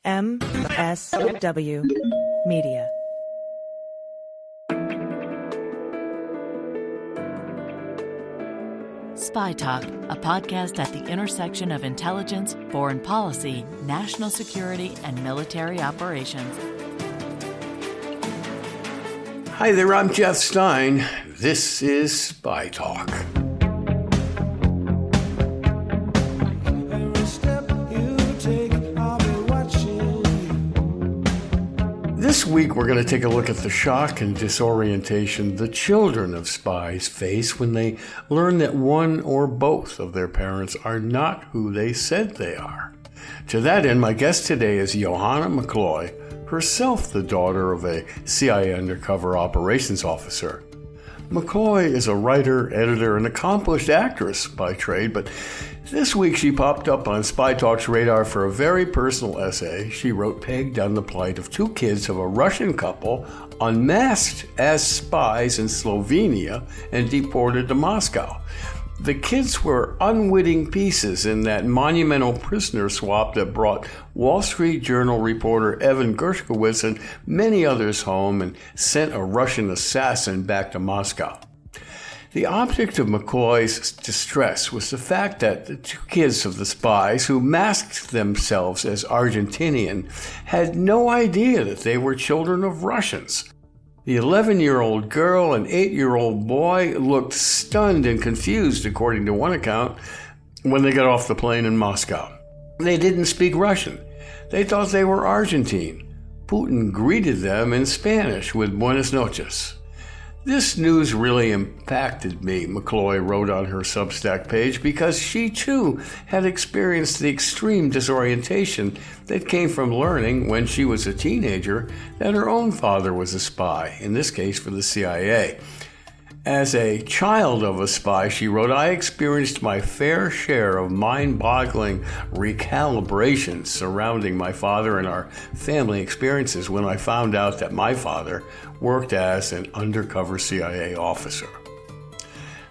MSW Media. Spy Talk, a podcast at the intersection of intelligence, foreign policy, national security, and military operations. Hi there, I'm Jeff Stein. This is Spy Talk. This week, we're going to take a look at the shock and disorientation the children of spies face when they learn that one or both of their parents are not who they said they are. To that end, my guest today is Johanna McCloy, herself the daughter of a CIA undercover operations officer. McCloy is a writer, editor, and accomplished actress by trade, but this week she popped up on Spy Talk's radar for a very personal essay she wrote pegged on the plight of two kids of a Russian couple unmasked as spies in Slovenia and deported to Moscow. The kids were unwitting pieces in that monumental prisoner swap that brought Wall Street Journal reporter Evan Gershkowitz and many others home and sent a Russian assassin back to Moscow. The object of McCloy's distress was the fact that the two kids of the spies who masked themselves as Argentinian had no idea that they were children of Russians. The 11-year-old girl and 8-year-old boy looked stunned and confused, according to one account, when they got off the plane in Moscow. They didn't speak Russian. They thought they were Argentine. Putin greeted them in Spanish with Buenas noches. This news really impacted me, McCloy wrote on her Substack page, because she too had experienced the extreme disorientation that came from learning when she was a teenager that her own father was a spy, in this case for the CIA. As a child of a spy, she wrote, I experienced my fair share of mind-boggling recalibrations surrounding my father and our family experiences when I found out that my father worked as an undercover CIA officer.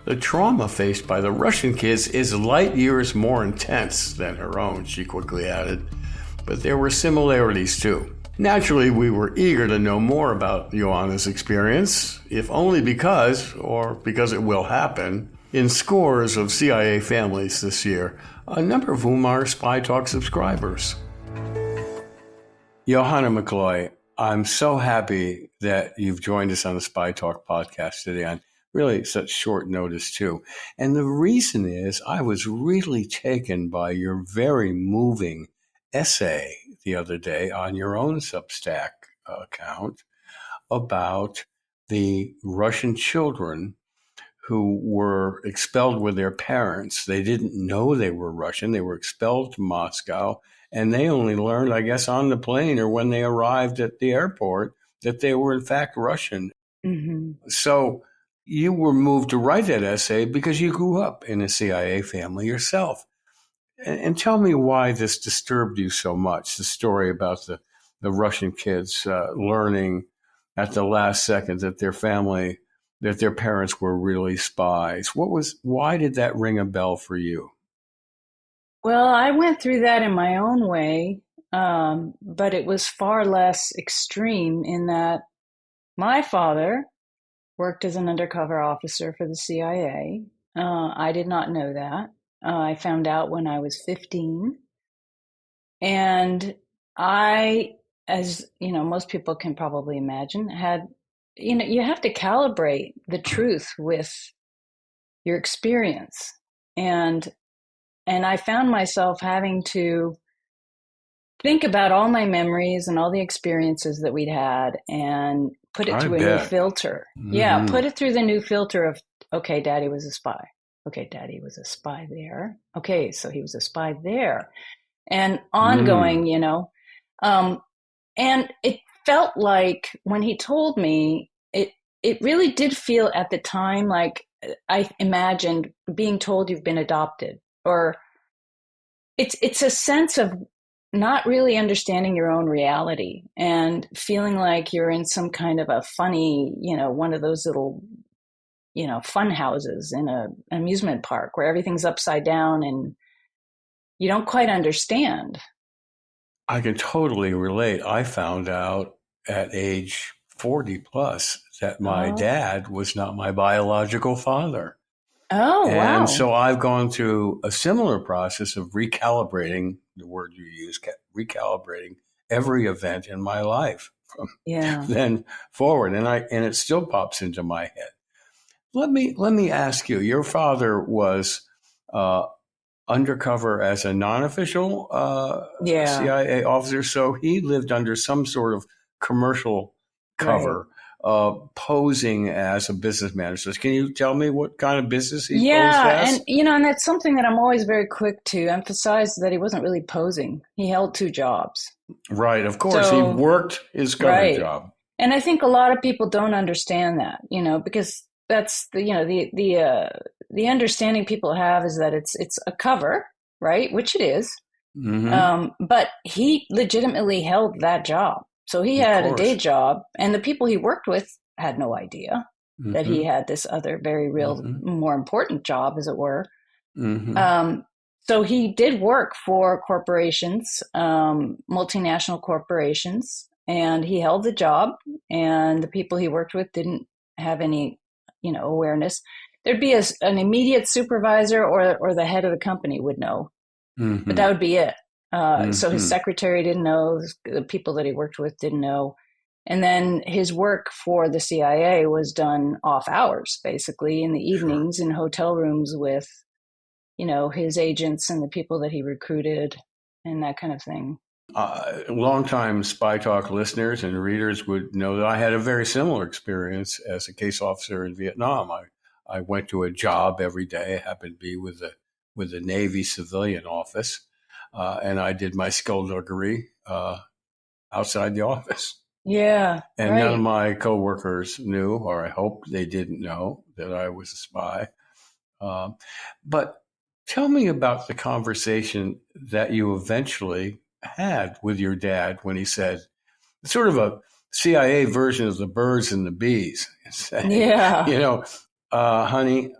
The trauma faced by the Russian kids is light years more intense than her own, she quickly added, but there were similarities too. Naturally, we were eager to know more about Johanna's experience, if only because it will happen, in scores of CIA families this year, a number of whom are Spy Talk subscribers. Johanna McCloy, I'm so happy that you've joined us on the Spy Talk podcast today on really such short notice too. And the reason is I was really taken by your very moving essay the other day on your own Substack account about the Russian children who were expelled with their parents. They didn't know they were Russian. They were expelled to Moscow, and they only learned, I guess, on the plane or when they arrived at the airport that they were in fact Russian. Mm-hmm. So you were moved to write that essay because you grew up in a CIA family yourself. And tell me why this disturbed you so much, the story about the Russian kids learning at the last second that their parents were really spies. Why did that ring a bell for you? Well, I went through that in my own way, but it was far less extreme in that my father worked as an undercover officer for the CIA. I did not know that. I found out when I was 15. And I, as you know, most people can probably imagine, you have to calibrate the truth with your experience. And I found myself having to think about all my memories and all the experiences that we'd had and put it through a new filter. Mm-hmm. Yeah, put it through the new filter of, okay, Daddy was a spy. Okay, Daddy was a spy there. Okay, so he was a spy there. And ongoing, and it felt like when he told me, it really did feel at the time like I imagined being told you've been adopted, or it's a sense of not really understanding your own reality and feeling like you're in some kind of a funny, one of those little fun houses in an amusement park where everything's upside down and you don't quite understand. I can totally relate. I found out at age 40 plus that my Oh, dad was not my biological father. oh, And wow. so I've gone through a similar process of recalibrating the word you use, recalibrating every event in my life from Yeah. then forward. And it still pops into my head. Let me ask you, your father was uh, undercover as a non-official Yeah. CIA officer, so he lived under some sort of commercial Right. cover, posing as a businessman. So, can you tell me what kind of business he posed Yeah, and as? and that's something that I'm always very quick to emphasize that he wasn't really posing. He held two jobs. Right, of course, he So, worked his cover right. job. And I think a lot of people don't understand that, because that's the understanding people have is that it's a cover, right? Which it is. Hmm. But he legitimately held that job. So he Of had a day course. job, and the people he worked with had no idea that he Hmm. had this other very real, Hmm. more important job, as it were. Hmm. Um, so he did work for corporations, multinational corporations, and he held the job. And the people he worked with didn't have any, awareness. There'd be an immediate supervisor, or the head of the company would know, but that Hmm. would be it. So his Hmm. secretary didn't know, the people that he worked with didn't know. And then his work for the CIA was done off hours, basically in the Sure. evenings in hotel rooms with, his agents and the people that he recruited and that kind of thing. Longtime Spy Talk listeners and readers would know that I had a very similar experience as a case officer in Vietnam. I went to a job every day. I happened to be with the Navy civilian office, and I did my skullduggery outside the office. Yeah, And none of right. my coworkers knew, or I hope they didn't know, that I was a spy. Um, but tell me about the conversation that you eventually had with your dad when he said, sort of a CIA version of the birds and the bees, saying, Yeah, you know, honey,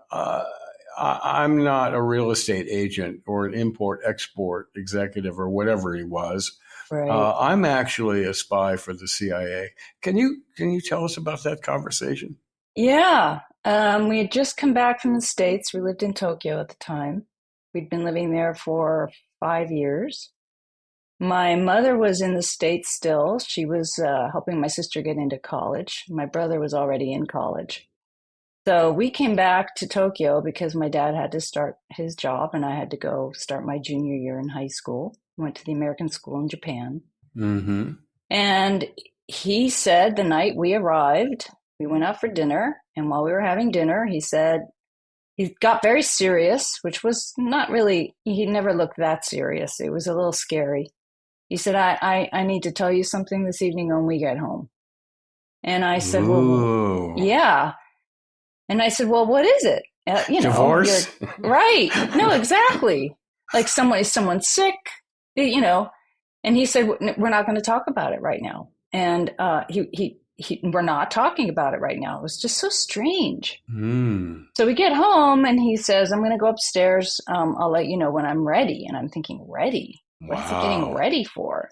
I'm not a real estate agent or an import export executive or whatever he was. right. I'm actually a spy for the CIA. Can you tell us about that conversation? Yeah. We had just come back from the States. We lived in Tokyo at the time. We'd been living there for 5 years. My mother was in the States still. She was helping my sister get into college. My brother was already in college. So we came back to Tokyo because my dad had to start his job and I had to go start my junior year in high school. Went to the American school in Japan. Mm-hmm. And he said the night we arrived, we went out for dinner. And while we were having dinner, he said, he got very serious, which was not really, he never looked that serious. It was a little scary. He said, I need to tell you something this evening when we get home. And I said, well, Ooh. yeah. And I said, well, what is it? You're Divorce? right. No, exactly. Like is someone sick? You know, and he said, we're not going to talk about it right now. And we're not talking about it right now. It was just so strange. Mm. So we get home and he says, I'm going to go upstairs. I'll let you know when I'm ready. And I'm thinking, ready? What is he getting Wow. ready for?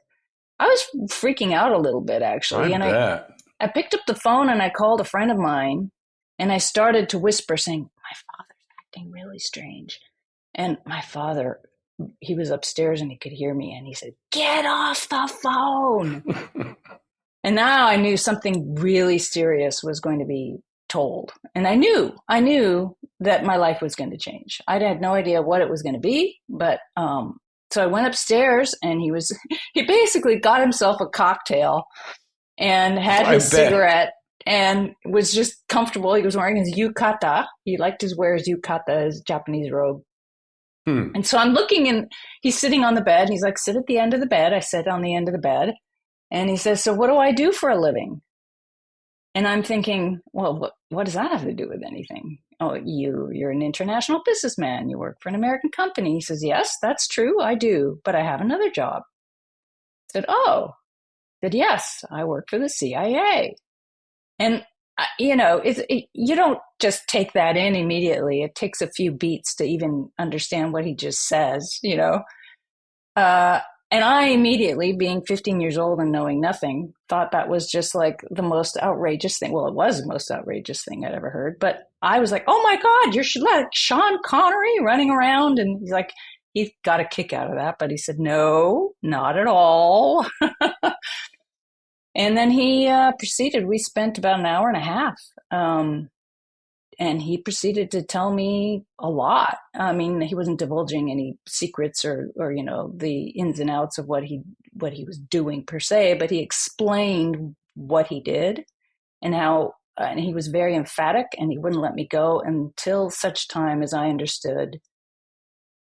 I was freaking out a little bit I actually. And bet. I picked up the phone and I called a friend of mine and I started to whisper saying, my father's acting really strange. And my father, he was upstairs and he could hear me and he said, get off the phone. And now I knew something really serious was going to be told. And I knew that my life was going to change. I had no idea what it was going to be, but so I went upstairs and he basically got himself a cocktail and had I his bet. cigarette and was just comfortable. He was wearing his yukata. He liked to wear his yukata, his Japanese robe. Hmm. And so I'm looking and he's sitting on the bed. And he's like, sit at the end of the bed. I sit on the end of the bed. And he says, so what do I do for a living? And I'm thinking, well, what does that have to do with anything? Oh, you're an international businessman. You work for an American company. He says, yes, that's true. I do. But I have another job. I said, oh. I said, yes, I work for the CIA. And you don't just take that in immediately. It takes a few beats to even understand what he just says. Uh, And I immediately, being 15 years old and knowing nothing, thought that was just like the most outrageous thing. Well, it was the most outrageous thing I'd ever heard. But I was like, oh my God, you're like Sean Connery running around. And he's like, he got a kick out of that. But he said, no, not at all. And then he proceeded. We spent about an hour and a half. And he proceeded to tell me a lot. I mean, he wasn't divulging any secrets or the ins and outs of what he was doing per se, but he explained what he did and how, and he was very emphatic, and he wouldn't let me go until such time as I understood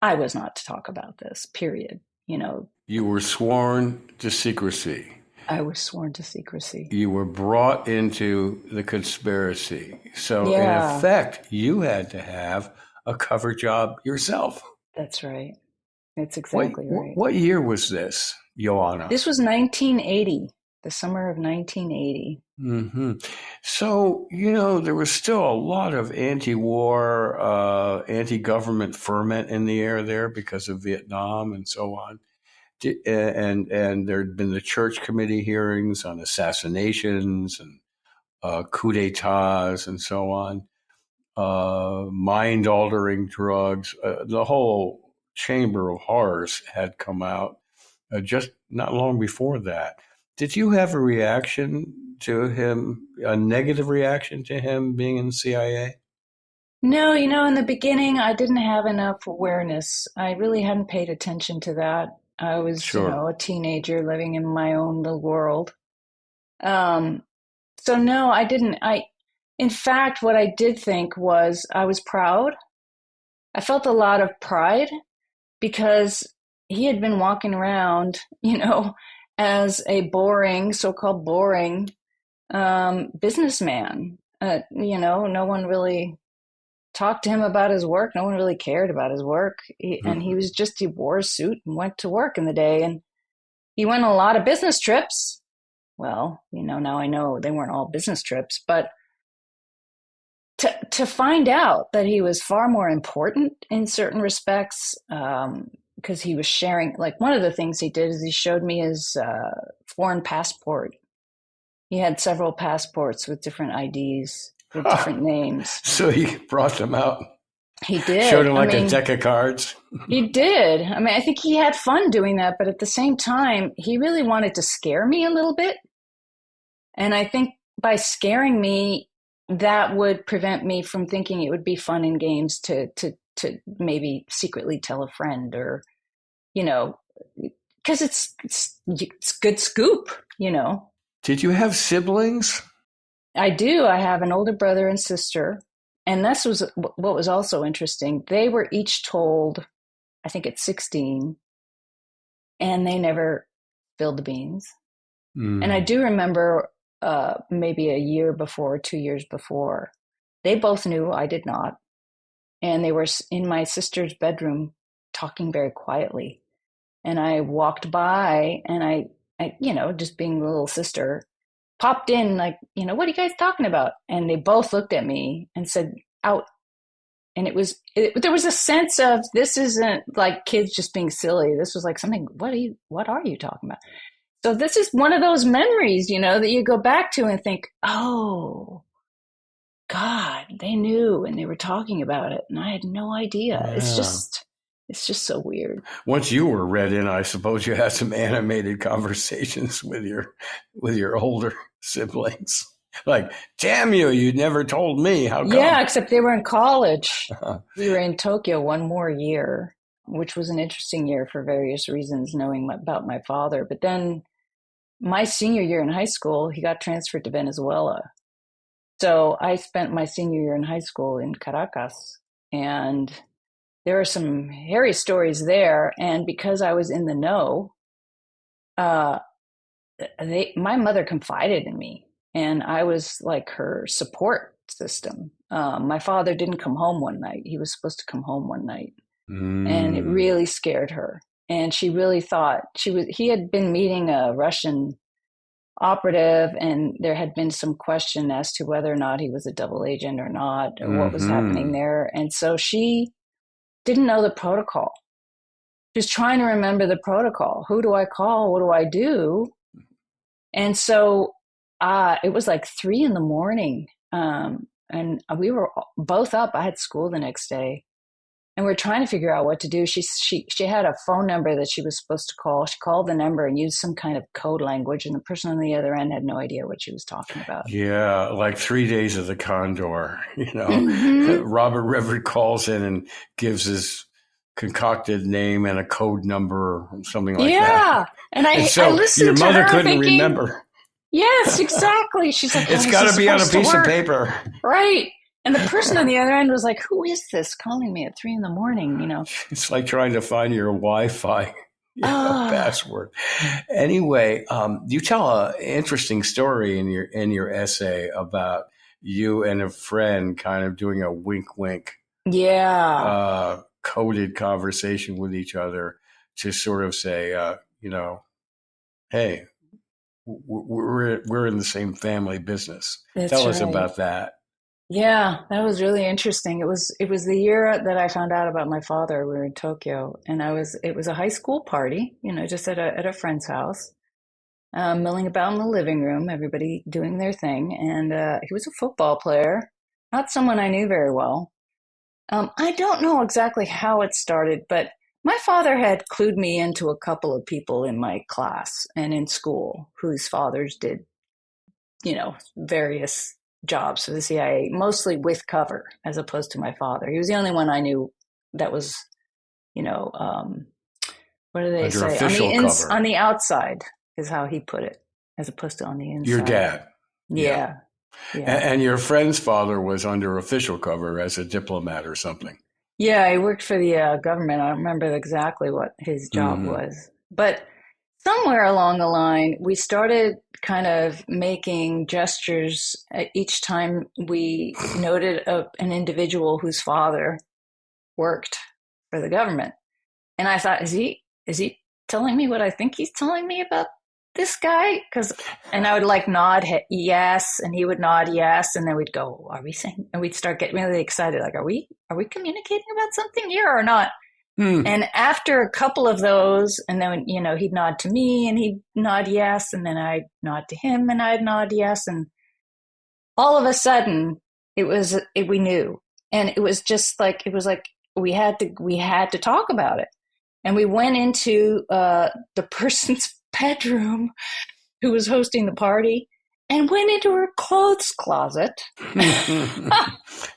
I was not to talk about this, period. You were sworn to secrecy. I was sworn to secrecy. You were brought into the conspiracy. So Yeah. in effect, you had to have a cover job yourself. That's right. That's exactly right. What year was this, Johanna? This was 1980, the summer of 1980. Mm-hmm. So, there was still a lot of anti-war, anti-government ferment in the air there because of Vietnam and so on. And there'd been the church committee hearings on assassinations and coups d'etats and so on, mind-altering drugs. The whole chamber of horrors had come out just not long before that. Did you have a reaction to him, a negative reaction to him being in the CIA? No, in the beginning, I didn't have enough awareness. I really hadn't paid attention to that. I was, Sure. a teenager living in my own little world. So no, I didn't. In fact, what I did think was I was proud. I felt a lot of pride because he had been walking around, as a boring, so-called boring, businessman. No one really talked to him about his work. No one really cared about his work. And he wore a suit and went to work in the day. And he went on a lot of business trips. Well, now I know they weren't all business trips, but to find out that he was far more important in certain respects, because he was sharing, like one of the things he did is he showed me his foreign passport. He had several passports with different IDs. With different names. So he brought them out. He did. Showed him a deck of cards. He did. I mean, I think he had fun doing that, but at the same time, he really wanted to scare me a little bit. And I think by scaring me, that would prevent me from thinking it would be fun in games to maybe secretly tell a friend or, because it's good scoop, Did you have siblings? I do. I have an older brother and sister. And this was what was also interesting. They were each told, I think at 16, and they never spilled the beans. And I do remember maybe a year before, 2 years before, they both knew, I did not. And they were in my sister's bedroom talking very quietly. And I walked by and I just being the little sister, popped in like, what are you guys talking about? And they both looked at me and said, out. And there was a sense of, this isn't like kids just being silly. This was like something, what are you talking about? So this is one of those memories, that you go back to and think, yeah. God, they knew and they were talking about it. And I had no idea. Yeah. It's just so weird. Once you were read in, I suppose you had some animated conversations with your older siblings. Like, damn you never told me. How come? Yeah, except they were in college. We were in Tokyo one more year, which was an interesting year for various reasons, knowing about my father. But then my senior year in high school, he got transferred to Venezuela. So I spent my senior year in high school in Caracas, and there are some hairy stories there. And because I was in the know, my mother confided in me, and I was like her support system. My father didn't come home one night. He was supposed to come home one night, and it really scared her. And she really thought he had been meeting a Russian operative, and there had been some question as to whether or not he was a double agent or not, or what was happening there. And so she didn't know the protocol. just trying to remember the protocol. Who do I call? What do I do? And so it was like 3 a.m. And we were both up. I had school the next day. And we're trying to figure out what to do. She had a phone number that she was supposed to call. She called the number and used some kind of code language, and the person on the other end had no idea what she was talking about. Yeah, like 3 Days of the Condor. Robert Redford calls in and gives his concocted name and a code number or something like that. Yeah, and I listened your to mother her couldn't thinking, remember. Yes, exactly. She's like, it's got to be on a piece of paper, right? And the person on the other end was like, "Who is this calling me at 3 a.m?" It's like trying to find your Wi-Fi password. Anyway, you tell an interesting story in your essay about you and a friend kind of doing a wink-wink, coded conversation with each other to sort of say, hey, we're in the same family business. Tell us about that. Yeah, that was really interesting. It was the year that I found out about my father. We were in Tokyo, and it was a high school party, just at a friend's house, milling about in the living room, everybody doing their thing. And he was a football player, not someone I knew very well. I don't know exactly how it started, but my father had clued me into a couple of people in my class and in school whose fathers did, various jobs for the CIA, mostly with cover, as opposed to my father. He was the only one I knew that was, what do they under say? Official cover. On the outside is how he put it, as opposed to on the inside. Your dad. Yeah. And your friend's father was under official cover as a diplomat or something. Yeah, he worked for the government. I don't remember exactly what his job was. But somewhere along the line, we started kind of making gestures each time we noted an individual whose father worked for the government. And I thought, is he telling me what I think he's telling me about this guy? And I would like nod yes, and he would nod yes, and then we'd go, are we saying? And we'd start getting really excited, like, are we communicating about something here or not? And after a couple of those, and then, he'd nod to me and he'd nod yes. And then I'd nod to him and I'd nod yes. And all of a sudden we knew. And it was like we had to talk about it. And we went into the person's bedroom who was hosting the party and went into her clothes closet.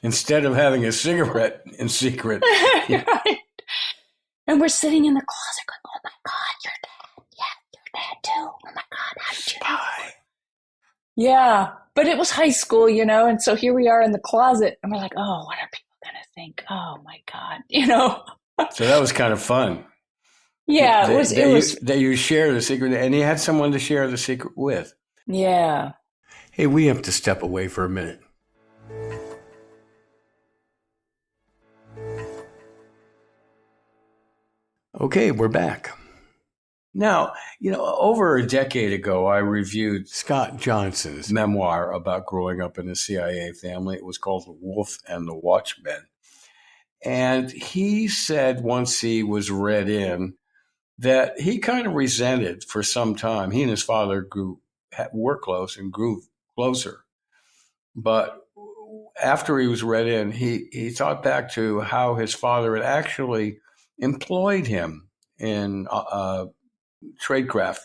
Instead of having a cigarette in secret. Right. And we're sitting in the closet going, oh, my God, you're dad. Yeah, you're dad, too. Oh, my God, how did you know? Yeah, but it was high school, and so here we are in the closet. And we're like, oh, what are people going to think? Oh, my God, So that was kind of fun. Yeah, it was. That you share the secret, and you had someone to share the secret with. Yeah. Hey, we have to step away for a minute. Okay, we're back. Now, over a decade ago, I reviewed Scott Johnson's memoir about growing up in a CIA family. It was called The Wolf and the Watchmen. And he said once he was read in that he kind of resented for some time. He and his father were close and grew closer. But after he was read in, he thought back to how his father had actually employed him in tradecraft.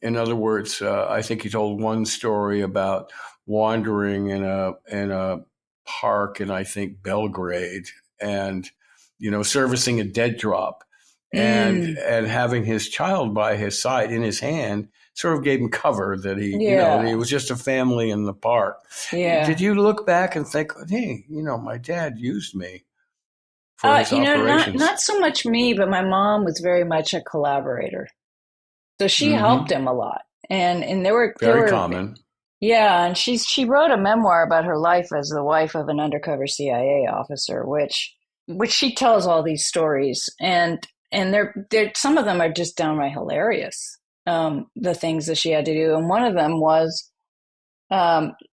In other words, I think he told one story about wandering in a park in, I think, Belgrade, and servicing a dead drop, and having his child by his side in his hand sort of gave him cover that it was just a family in the park. Yeah. Did you look back and think, hey, my dad used me for his operations? Not so much me, but my mom was very much a collaborator. So she helped him a lot. And there were very common. Yeah, and she wrote a memoir about her life as the wife of an undercover CIA officer, which she tells all these stories, and they're some of them are just downright hilarious. The things that she had to do, and one of them was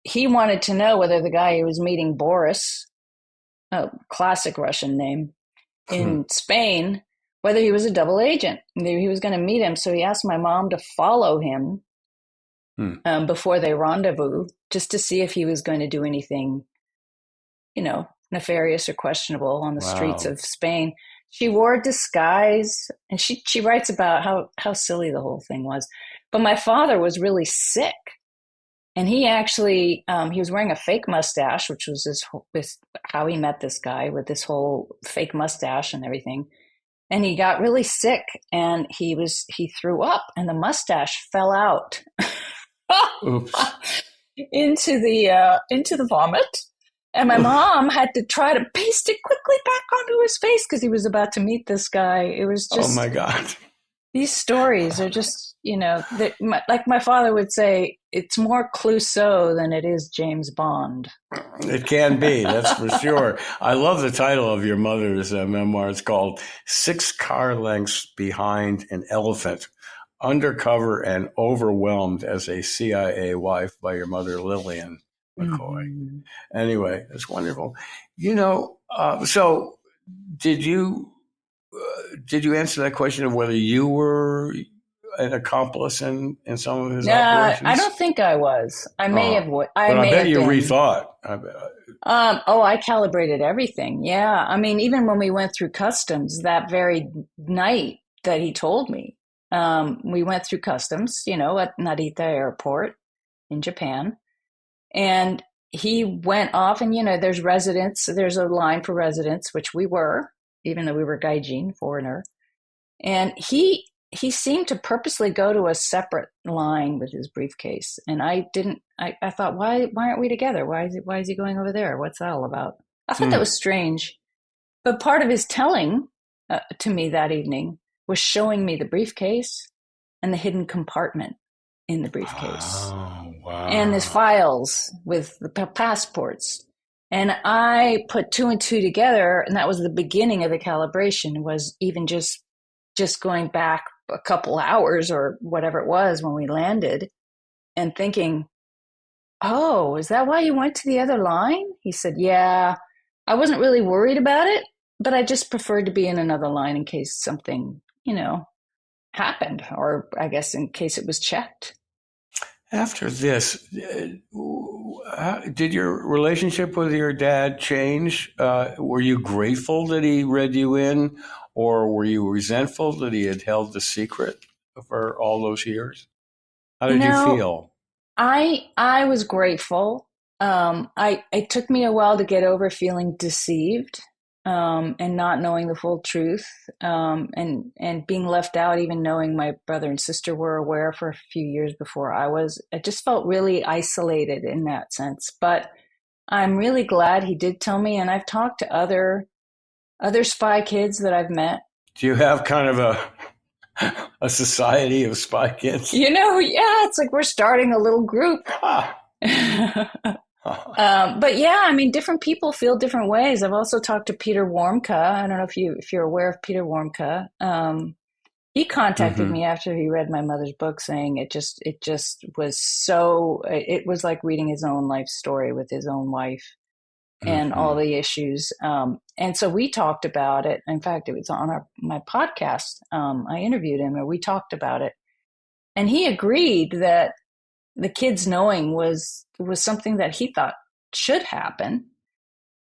he wanted to know whether the guy he was meeting, Boris, a classic Russian name, in Spain, whether he was a double agent. Maybe he was going to meet him. So he asked my mom to follow him before they rendezvous, just to see if he was going to do anything, nefarious or questionable on the streets of Spain. She wore a disguise, and she writes about how silly the whole thing was. But my father was really sick, and he actually he was wearing a fake mustache, which was this how he met this guy, with this whole fake mustache and everything. And he got really sick, and he threw up, and the mustache fell out into the vomit. And my mom had to try to paste it quickly back onto his face because he was about to meet this guy. It was just, oh my God. These stories are just, like my father would say, it's more Clouseau than it is James Bond. It can be, that's for sure. I love the title of your mother's memoir. It's called 6 Car Lengths Behind an Elephant, Undercover and Overwhelmed as a CIA Wife, by your mother, Lillian McCloy. Mm-hmm. Anyway, it's wonderful. So did you answer that question of whether you were an accomplice in some of his operations? I don't think I was. I may have. I bet you rethought. I calibrated everything. Yeah. I mean, even when we went through customs that very night that he told me, we went through customs, at Narita Airport in Japan. And he went off, and, there's residents. There's a line for residents, which we were, even though we were gaijin, foreigner. And he seemed to purposely go to a separate line with his briefcase. And I thought, why aren't we together? Why is he going over there? What's that all about? I thought that was strange. But part of his telling to me that evening was showing me the briefcase and the hidden compartment in the briefcase. Oh, wow. And his files with the passports. And I put 2 and 2 together, and that was the beginning of the calibration, was even just going back a couple hours or whatever it was when we landed, and thinking, oh, is that why you went to the other line? He said, yeah, I wasn't really worried about it, but I just preferred to be in another line in case something, happened, or I guess in case it was checked. After this, did your relationship with your dad change? Were you grateful that he read you in, or were you resentful that he had held the secret for all those years? How did you feel? I was grateful. It took me a while to get over feeling deceived, and not knowing the full truth, and being left out, even knowing my brother and sister were aware for a few years before I was. I just felt really isolated in that sense. But I'm really glad he did tell me, and I've talked to other spy kids that I've met. Do you have kind of a society of spy kids? Yeah, it's like we're starting a little group. But yeah, I mean, different people feel different ways. I've also talked to Peter Warmka. I don't know if you're aware of Peter Warmka. He contacted me after he read my mother's book, saying it just was so. It was like reading his own life story with his own wife and all the issues. And so we talked about it. In fact, it was on my podcast. I interviewed him, and we talked about it, and he agreed that the kids knowing was something that he thought should happen.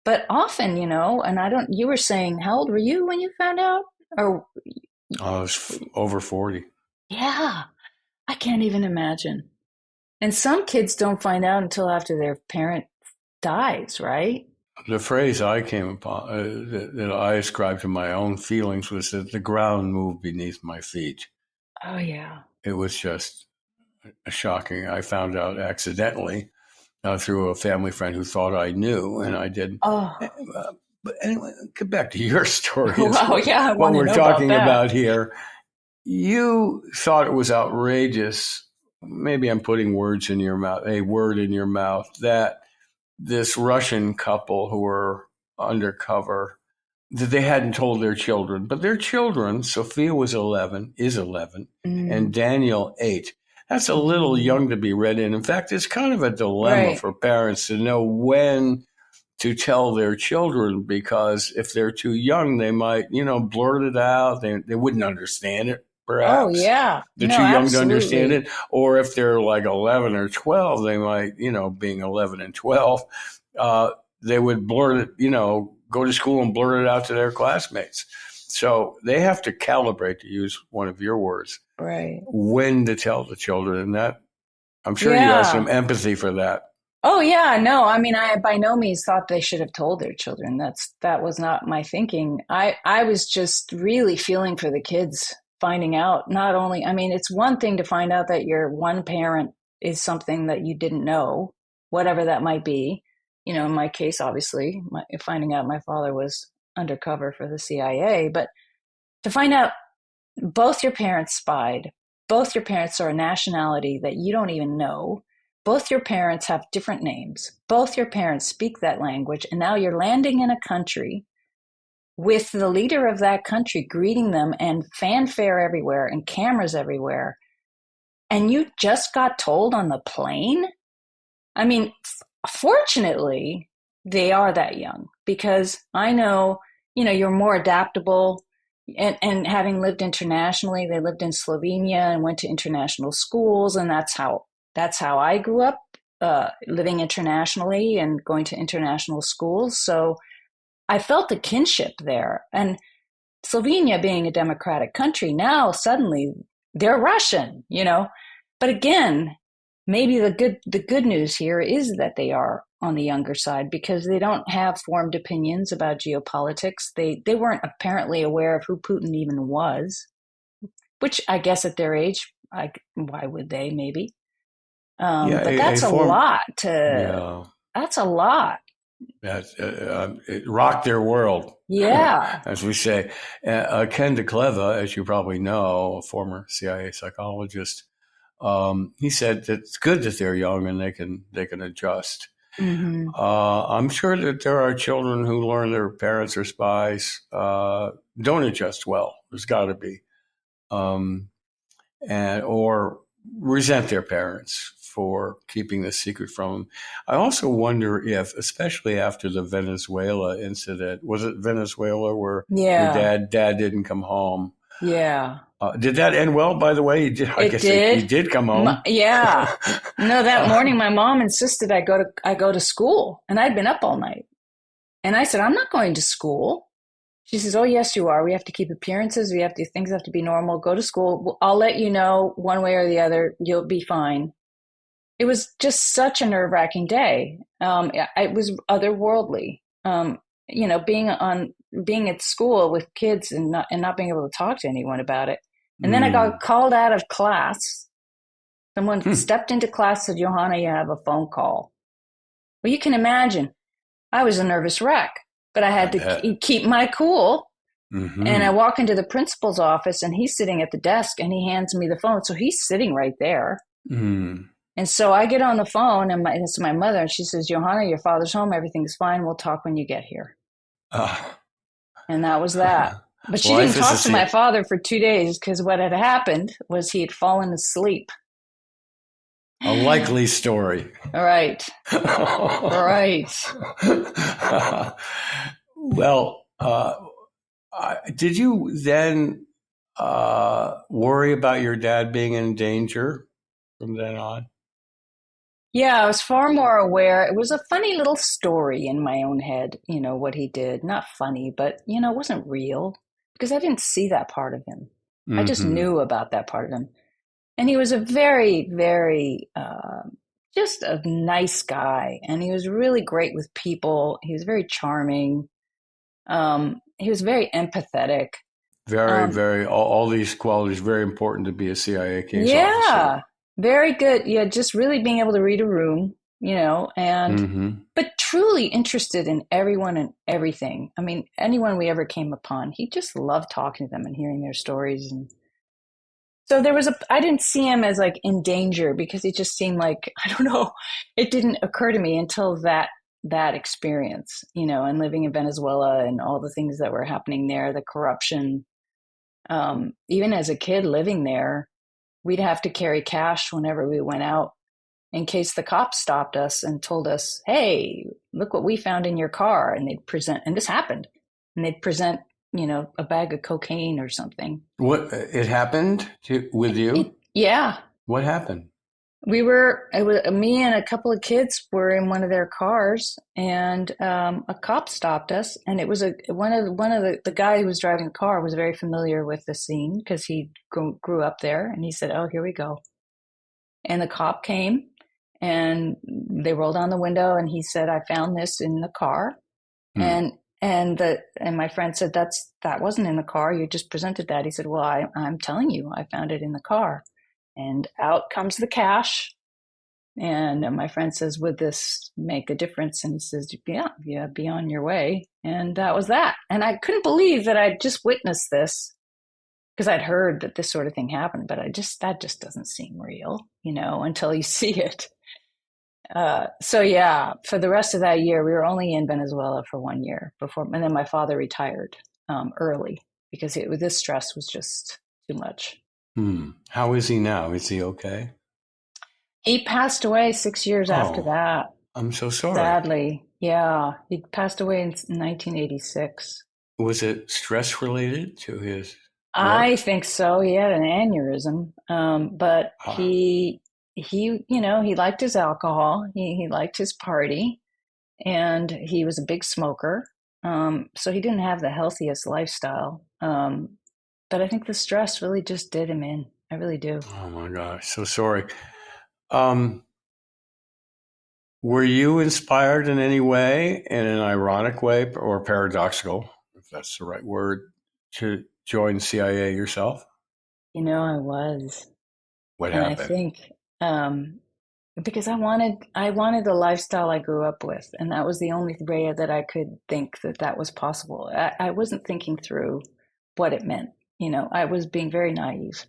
But often, and you were saying, how old were you when you found out? Or I was over 40. Yeah, I can't even imagine. And some kids don't find out until after their parent dies, right? The phrase I came upon, that I ascribed to my own feelings, was that the ground moved beneath my feet. Oh, yeah. It was just shocking. I found out accidentally through a family friend who thought I knew, and I didn't. Oh. But anyway, get back to your story. Wow, yeah, what we're talking about here. You thought it was outrageous. Maybe I'm putting words in your mouth, a word in your mouth, that this Russian couple who were undercover, that they hadn't told their children. But their children, Sophia is 11, and Daniel 8. That's a little young to be read in. In fact, it's kind of a dilemma for parents to know when to tell their children, because if they're too young, they might, blurt it out. They wouldn't understand it, Oh, perhaps. yeah. They're No, too young to understand absolutely. it. Or if they're like 11 or 12, they might, being 11 and 12, they would blurt it, go to school and blurt it out to their classmates. So they have to calibrate, to use one of your words, Right. when to tell the children. And that, I'm sure you have Yeah. some empathy for that. Oh, yeah. No, I mean, I by no means thought they should have told their children. That was not my thinking. I was just really feeling for the kids, finding out not only, I mean, it's one thing to find out that your one parent is something that you didn't know, whatever that might be. In my case, obviously, finding out my father was undercover for the CIA, but to find out both your parents spied, both your parents are a nationality that you don't even know, both your parents have different names, both your parents speak that language, and now you're landing in a country with the leader of that country greeting them and fanfare everywhere and cameras everywhere. And you just got told on the plane? I mean, fortunately, they are that young, because I know, you're more adaptable. And having lived internationally, they lived in Slovenia and went to international schools. And that's how I grew up, living internationally and going to international schools. So I felt the kinship there. And Slovenia being a democratic country, now suddenly they're Russian. But again, maybe the good news here is that they are on the younger side, because they don't have formed opinions about geopolitics. They weren't apparently aware of who Putin even was, which I guess at their age, why would they? Maybe. Yeah, But that's a lot to. yeah, That's a lot. it rocked their world, Yeah. as we say. Ken DeCleva, as you probably know, a former CIA psychologist, he said that it's good that they're young and they can adjust. Mm-hmm. I'm sure that there are children who learn their parents are spies, don't adjust well. There's got to be, and or resent their parents for keeping the secret from them. I also wonder if, especially after the Venezuela incident, was it Venezuela where your Yeah. dad didn't come home? Yeah. Did that end well, by the way? I It guess he did. did come home. Yeah. No, that morning my mom insisted I go to school, and I'd been up all night. And I said, I'm not going to school. She says, oh, yes, you are. We have to keep appearances. Things have to be normal. Go to school. I'll let you know one way or the other. You'll be fine. It was just such a nerve-wracking day. It was otherworldly. Being at school with kids and not being able to talk to anyone about it. And then I got called out of class. Someone stepped into class, said, Johanna, you have a phone call. Well, you can imagine, I was a nervous wreck, but I had to keep my cool. Mm-hmm. And I walk into the principal's office, and he's sitting at the desk, and he hands me the phone. So he's sitting right there. Mm. And so I get on the phone, and it's my mother, and she says, Johanna, your father's home. Everything's fine. We'll talk when you get here. And that was that. But she didn't talk to my father for 2 days, because what had happened was he had fallen asleep. A likely story. All right. Right. Well, did you then worry about your dad being in danger from then on? Yeah, I was far more aware. It was a funny little story in my own head, what he did. Not funny, but, it wasn't real, because I didn't see that part of him. Mm-hmm. I just knew about that part of him. And he was a very, very, just a nice guy. And he was really great with people. He was very charming. He was very empathetic. Very, very, all these qualities, very important to be a CIA case yeah, officer. Very good. Yeah, just really being able to read a room, and but truly interested in everyone and everything. I mean, anyone we ever came upon, he just loved talking to them and hearing their stories. And so I didn't see him as like in danger, because he just seemed like, I don't know, it didn't occur to me until that experience, and living in Venezuela and all the things that were happening there, the corruption. Even as a kid living there, we'd have to carry cash whenever we went out in case the cops stopped us and told us, "Hey, look what we found in your car." And they'd present, and this happened, and they'd present, a bag of cocaine or something. What it happened with you? Yeah. What happened? It was me and a couple of kids were in one of their cars, and a cop stopped us. And it was one of the guy who was driving the car was very familiar with the scene because he grew up there. And he said, "Oh, here we go." And the cop came, and they rolled down the window, and he said, "I found this in the car." Hmm. And my friend said, that wasn't in the car. You just presented that." He said, "Well, I'm telling you, I found it in the car." And out comes the cash. And my friend says, "Would this make a difference?" And he says, yeah, be on your way. And that was that. And I couldn't believe that I'd just witnessed this because I'd heard that this sort of thing happened, but that just doesn't seem real, until you see it. So yeah, for the rest of that year, we were only in Venezuela for 1 year and then my father retired early because this stress was just too much. How is he now? Is he okay? He passed away 6 years after that. I'm so sorry. Sadly. Yeah. He passed away in 1986. Was it stress related to his work? I think so. He had an aneurysm. But he liked his alcohol. He liked his party, and he was a big smoker. So he didn't have the healthiest lifestyle. But I think the stress really just did him in. I really do. Oh my gosh, so sorry. Were you inspired in any way, in an ironic way or paradoxical, if that's the right word, to join CIA yourself? I was. What And happened? I think because I wanted the lifestyle I grew up with, and that was the only way that I could think that was possible. I wasn't thinking through what it meant. I was being very naive,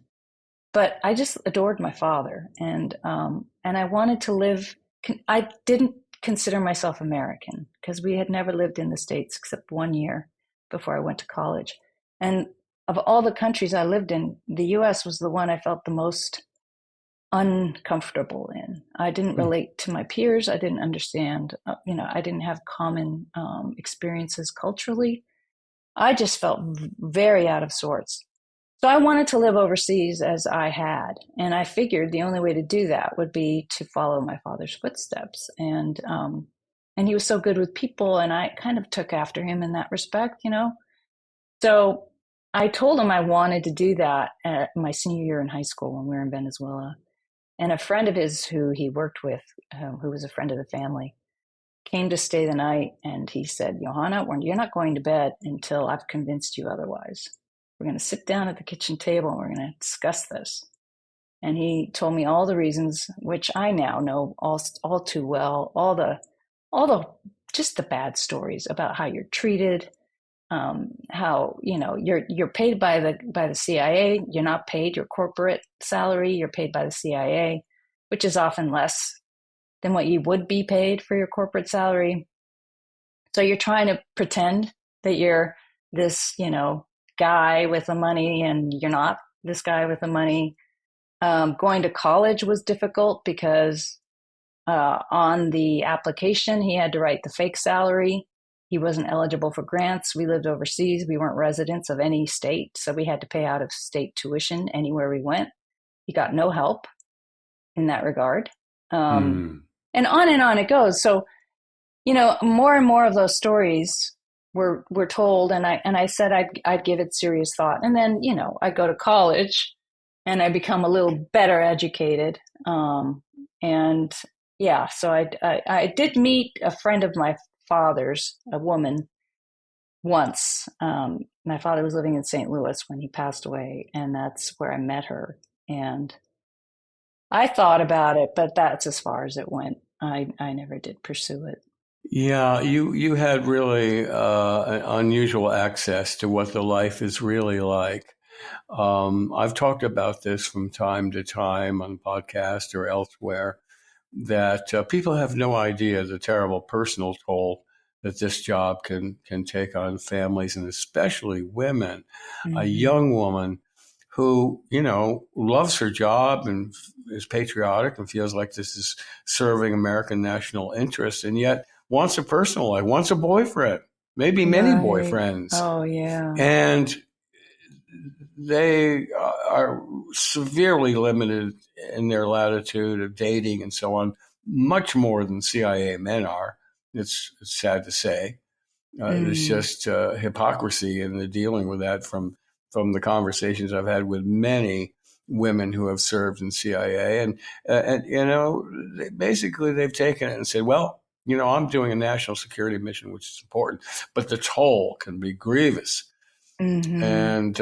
but I just adored my father, and I wanted to live. I didn't consider myself American because we had never lived in the States except 1 year before I went to college. And of all the countries I lived in, the US was the one I felt the most uncomfortable in. I didn't relate to my peers. I didn't understand, I didn't have common experiences culturally. I just felt very out of sorts. So I wanted to live overseas as I had. And I figured the only way to do that would be to follow my father's footsteps. And he was so good with people, and I kind of took after him in that respect, So I told him I wanted to do that at my senior year in high school when we were in Venezuela. And a friend of his who he worked with, who was a friend of the family, came to stay the night, and he said, "Johanna, you're not going to bed until I've convinced you otherwise. We're going to sit down at the kitchen table and we're going to discuss this." And he told me all the reasons, which I now know all too well, all the just the bad stories about how you're treated, how you're paid by the CIA. You're not paid your corporate salary. You're paid by the CIA, which is often less than what you would be paid for your corporate salary. So you're trying to pretend that you're this, guy with the money, and you're not this guy with the money. Going to college was difficult because on the application, he had to write the fake salary. He wasn't eligible for grants. We lived overseas. We weren't residents of any state, so we had to pay out of state tuition anywhere we went. He got no help in that regard. And on it goes. So, more and more of those stories were told, and I said I'd give it serious thought. And then, I go to college and I become a little better educated. And yeah, so I did meet a friend of my father's, a woman, once. My father was living in St. Louis when he passed away, and that's where I met her. And I thought about it, but that's as far as it went. I never did pursue it. Yeah, you had really an unusual access to what the life is really like. I've talked about this from time to time on podcast or elsewhere, that people have no idea the terrible personal toll that this job can take on families, and especially women. A young woman who, loves her job and is patriotic and feels like this is serving American national interests, and yet wants a personal life, wants a boyfriend, maybe many Right. boyfriends. Oh, yeah. And they are severely limited in their latitude of dating and so on, much more than CIA men are. It's sad to say. There's just hypocrisy in the dealing with that from the conversations I've had with many women who have served in CIA. And basically they've taken it and said, well, I'm doing a national security mission, which is important, but the toll can be grievous. Mm-hmm. And,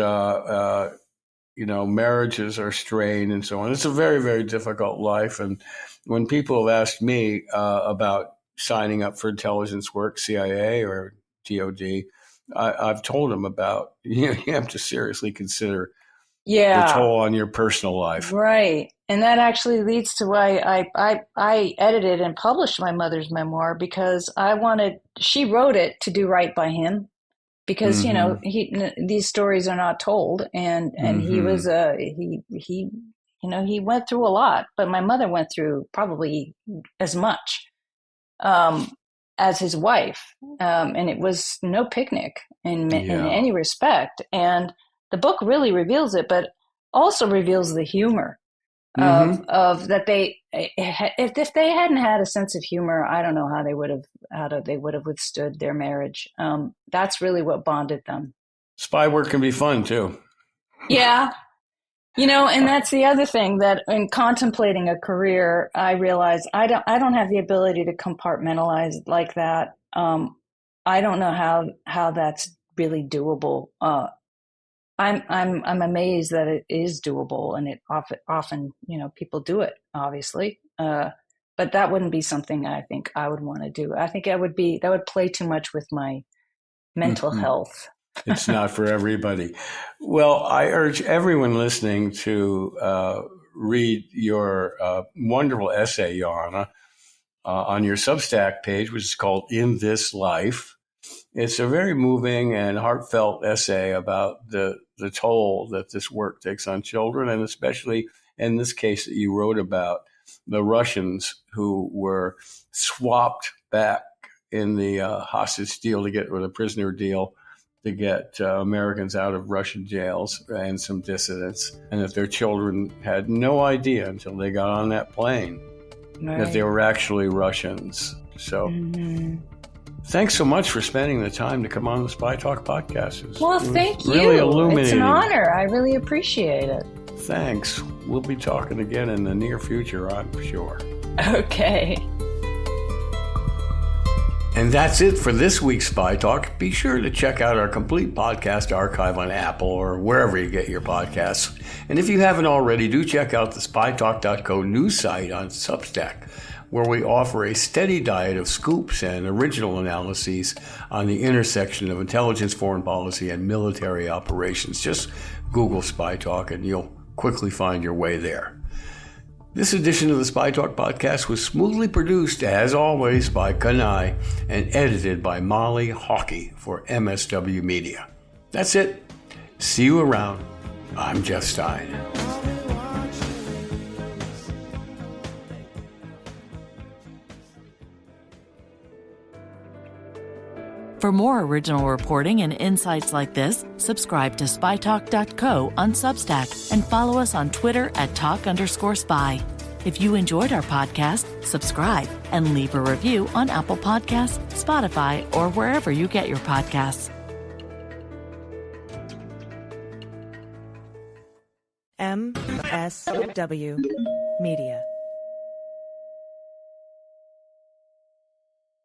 marriages are strained and so on. It's a very, very difficult life. And when people have asked me about signing up for intelligence work, CIA or DOD, I've told them about, you have to seriously consider the toll on your personal life. Right. And that actually leads to why I edited and published my mother's memoir, because she wrote it to do right by him, because, these stories are not told. And he was, he went through a lot, but my mother went through probably as much, as his wife. And it was no picnic in any respect. And the book really reveals it, but also reveals the humor of that. If they hadn't had a sense of humor, I don't know how they would have withstood their marriage. That's really what bonded them. Spy work can be fun too. Yeah. And that's the other thing, that in contemplating a career, I realized I don't have the ability to compartmentalize like that. I don't know how that's really doable. I'm amazed that it is doable, and it often people do it, obviously. But that wouldn't be something I think I would want to do. I think that would play too much with my mental health. It's not for everybody. Well, I urge everyone listening to read your wonderful essay, Johanna, on your Substack page, which is called In This Life. It's a very moving and heartfelt essay about the toll that this work takes on children, and especially in this case that you wrote about, the Russians who were swapped back in the hostage deal or the prisoner deal to get Americans out of Russian jails and some dissidents, and that their children had no idea until they got on that plane that they were actually Russians. So thanks so much for spending the time to come on the Spy Talk podcast. Well, thank you. Really illuminating. It's an honor. I really appreciate it. Thanks. We'll be talking again in the near future, I'm sure. Okay. And that's it for this week's Spy Talk. Be sure to check out our complete podcast archive on Apple or wherever you get your podcasts. And if you haven't already, do check out the spytalk.co news site on Substack, where we offer a steady diet of scoops and original analyses on the intersection of intelligence, foreign policy, and military operations. Just Google Spy Talk and you'll quickly find your way there. This edition of the Spy Talk podcast was smoothly produced, as always, by Kanai and edited by Molly Hawkey for MSW Media. That's it. See you around. I'm Jeff Stein. For more original reporting and insights like this, subscribe to spytalk.co on Substack and follow us on Twitter at @talk_spy. If you enjoyed our podcast, subscribe and leave a review on Apple Podcasts, Spotify, or wherever you get your podcasts. MSW Media.